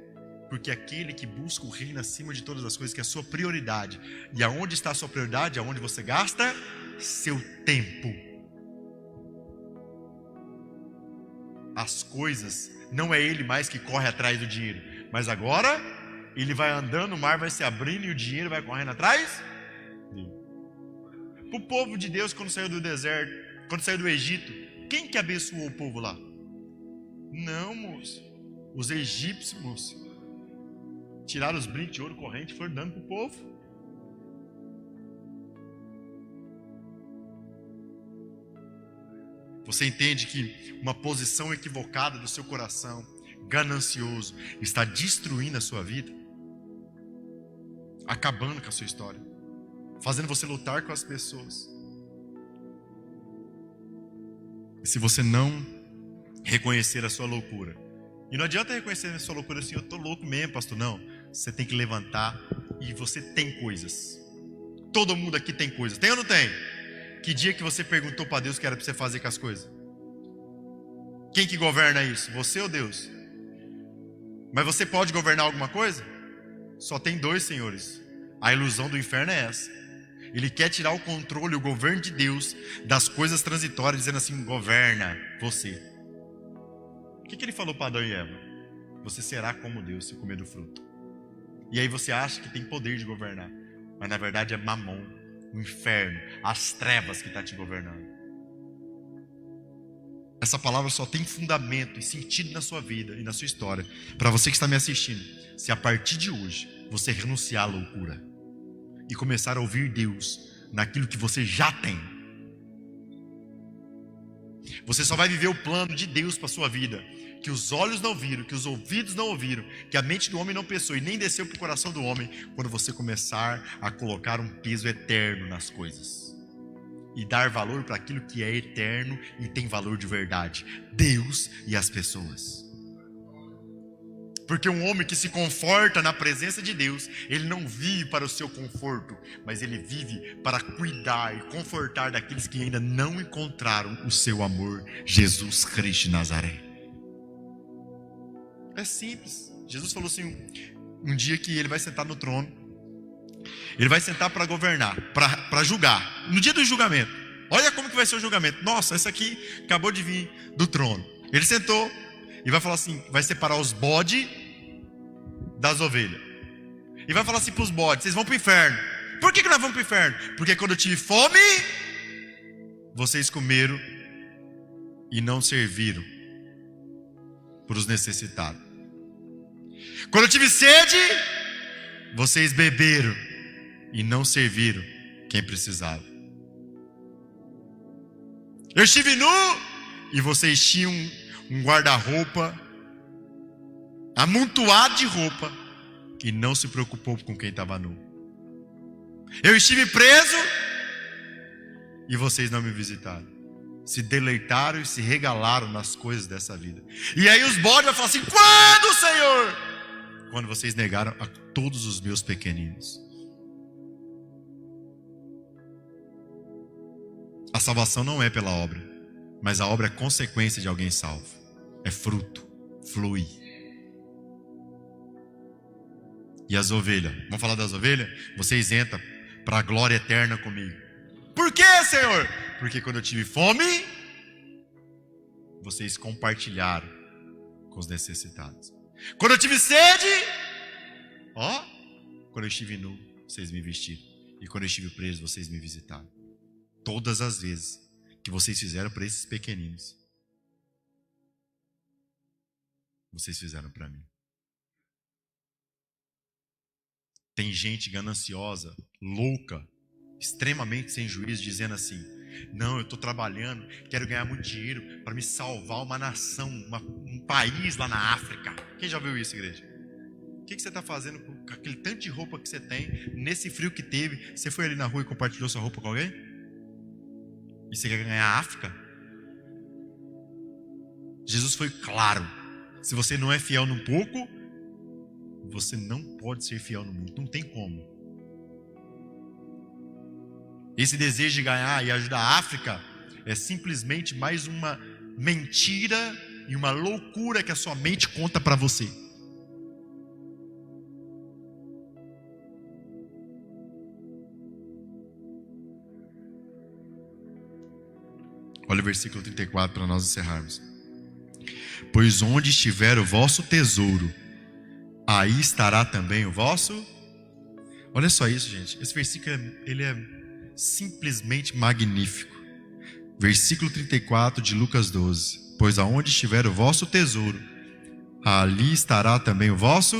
Porque aquele que busca o reino acima de todas as coisas, que é a sua prioridade. E aonde está a sua prioridade? Aonde você gasta seu tempo. As coisas, não é ele mais que corre atrás do dinheiro. Mas agora, ele vai andando, o mar vai se abrindo e o dinheiro vai correndo atrás dele. O povo de Deus, quando saiu do deserto, quando saiu do Egito, quem que abençoou o povo lá? Não, moço. Os egípcios, moço. Tiraram os brincos de ouro corrente e foram dando para o povo. Você entende que uma posição equivocada do seu coração, ganancioso, está destruindo a sua vida? Acabando com a sua história, fazendo você lutar com as pessoas. E se você não reconhecer a sua loucura, e não adianta reconhecer a sua loucura assim, eu estou louco mesmo, pastor, não. Você tem que levantar, e você tem coisas. Todo mundo aqui tem coisas, tem ou não tem? Que dia que você perguntou para Deus o que era para você fazer com as coisas? Quem que governa isso? Você ou Deus? Mas você pode governar alguma coisa? Só tem dois senhores. A ilusão do inferno é essa. Ele quer tirar o controle, o governo de Deus das coisas transitórias, dizendo assim: governa você. O que ele falou para Adão e Eva? Você será como Deus se comer do fruto. E aí você acha que tem poder de governar. Mas na verdade é Mamon, o inferno, as trevas que está te governando. Essa palavra só tem fundamento e sentido na sua vida e na sua história. Para você que está me assistindo, se a partir de hoje você renunciar à loucura e começar a ouvir Deus naquilo que você já tem, você só vai viver o plano de Deus para a sua vida, que os olhos não viram, que os ouvidos não ouviram, que a mente do homem não pensou e nem desceu para o coração do homem, quando você começar a colocar um peso eterno nas coisas e dar valor para aquilo que é eterno e tem valor de verdade, Deus e as pessoas. Porque um homem que se conforta na presença de Deus, ele não vive para o seu conforto, mas ele vive para cuidar e confortar daqueles que ainda não encontraram o seu amor, Jesus Cristo de Nazaré. É simples. Jesus falou assim, um dia que ele vai sentar no trono, ele vai sentar para governar, para julgar, no dia do julgamento. Olha como que vai ser o julgamento. Nossa, esse aqui acabou de vir do trono. Ele sentou e vai falar assim, vai separar os bodes das ovelhas. E vai falar assim para os bodes, vocês vão para o inferno. Por que nós vamos para o inferno? Porque quando eu tive fome, vocês comeram e não serviram para os necessitados. Quando eu tive sede, vocês beberam e não serviram quem precisava. Eu estive nu e vocês tinham um guarda-roupa amontoado de roupa e não se preocupou com quem estava nu. Eu estive preso e vocês não me visitaram. Se deleitaram e se regalaram nas coisas dessa vida. E aí os bodes vão falar assim, quando, Senhor? Quando vocês negaram a todos os meus pequeninos. A salvação não é pela obra, mas a obra é consequência de alguém salvo. É fruto, flui. E as ovelhas, vamos falar das ovelhas? Vocês entram para a glória eterna comigo. Por quê, Senhor? Porque quando eu tive fome, vocês compartilharam com os necessitados. Quando eu tive sede, quando eu estive nu, vocês me vestiram. E quando eu estive preso, vocês me visitaram. Todas as vezes que vocês fizeram para esses pequeninos, vocês fizeram para mim. Tem gente gananciosa, louca, extremamente sem juízo, dizendo assim, não, eu estou trabalhando, quero ganhar muito dinheiro para me salvar uma nação, um país lá na África. Quem já viu isso, igreja? O que você está fazendo com aquele tanto de roupa que você tem, nesse frio que teve? Você foi ali na rua e compartilhou sua roupa com alguém? E você quer ganhar a África? Jesus foi claro, se você não é fiel num pouco, você não pode ser fiel no muito, não tem como. Esse desejo de ganhar e ajudar a África é simplesmente mais uma mentira e uma loucura que a sua mente conta para você. Olha o versículo 34 para nós encerrarmos. Pois onde estiver o vosso tesouro, aí estará também o vosso. Olha só isso, gente. Esse versículo ele é simplesmente magnífico. Versículo 34 de Lucas 12. Pois aonde estiver o vosso tesouro, ali estará também o vosso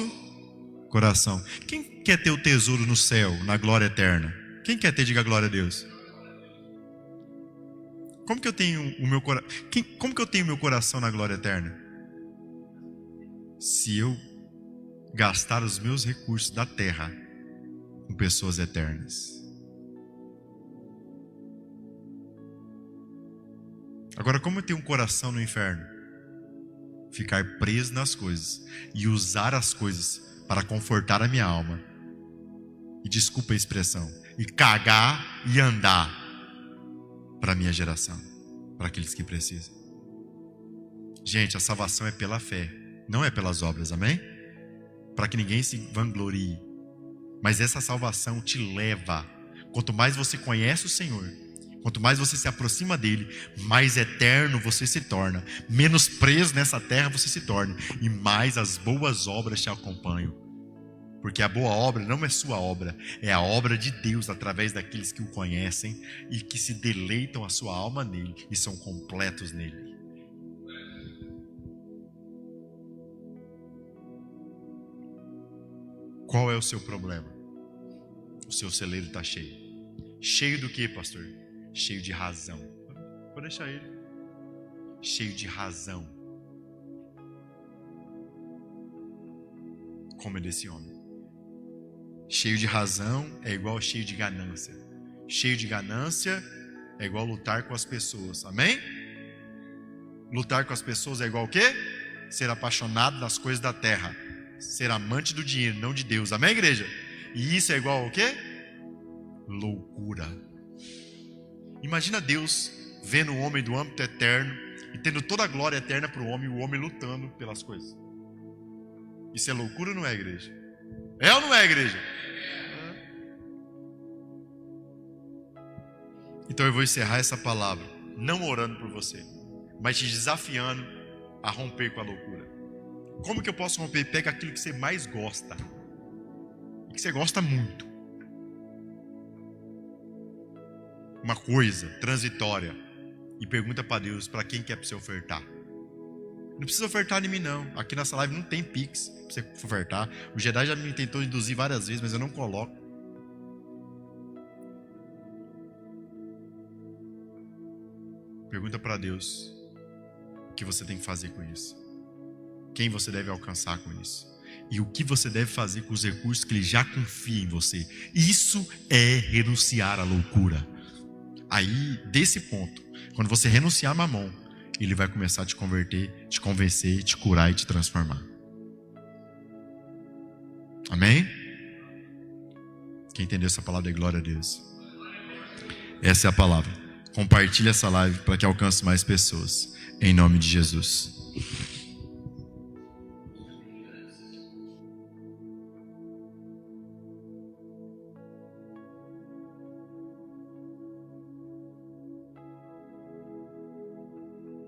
coração. Quem quer ter o tesouro no céu, na glória eterna? Quem quer ter, diga glória a Deus. Como que eu tenho o meu coração? Como que eu tenho o meu coração na glória eterna? Se eu gastar os meus recursos da terra com pessoas eternas. Agora, como eu tenho um coração no inferno? Ficar preso nas coisas e usar as coisas para confortar a minha alma. E desculpa a expressão, e cagar e andar para a minha geração, para aqueles que precisam. Gente, a salvação é pela fé, não é pelas obras, amém? Para que ninguém se vanglorie. Mas essa salvação te leva, quanto mais você conhece o Senhor, quanto mais você se aproxima dele, mais eterno você se torna, menos preso nessa terra você se torna, e mais as boas obras te acompanham. Porque a boa obra não é sua obra, é a obra de Deus através daqueles que o conhecem e que se deleitam a sua alma nele e são completos nele. Qual é o seu problema? O seu celeiro está cheio. Cheio do que, pastor? Cheio de razão. Vou deixar ele. Cheio de razão. Como é desse homem. Cheio de razão é igual cheio de ganância. Cheio de ganância é igual lutar com as pessoas. Amém? Lutar com as pessoas é igual o quê? Ser apaixonado nas coisas da terra. Ser amante do dinheiro, não de Deus. Amém, igreja? E isso é igual ao quê? Loucura. Imagina Deus vendo o homem do âmbito eterno e tendo toda a glória eterna para o homem e o homem lutando pelas coisas. Isso é loucura ou não é, igreja? É ou não é, igreja? Então eu vou encerrar essa palavra, não orando por você, mas te desafiando a romper com a loucura. Como que eu posso romper? Pega aquilo que você mais gosta, e que você gosta muito. Uma coisa transitória, e pergunta para Deus, para quem quer para você ofertar. Não precisa ofertar em mim não. Aqui nessa live não tem Pix para você ofertar. O Jedi já me tentou induzir várias vezes, mas eu não coloco. Pergunta para Deus o que você tem que fazer com isso. Quem você deve alcançar com isso. E o que você deve fazer com os recursos que Ele já confia em você. Isso é renunciar à loucura. Aí, desse ponto, quando você renunciar a mamon, Ele vai começar a te converter, te convencer, te curar e te transformar. Amém? Quem entendeu essa palavra, glória a Deus. Essa é a palavra. Compartilhe essa live para que alcance mais pessoas. Em nome de Jesus.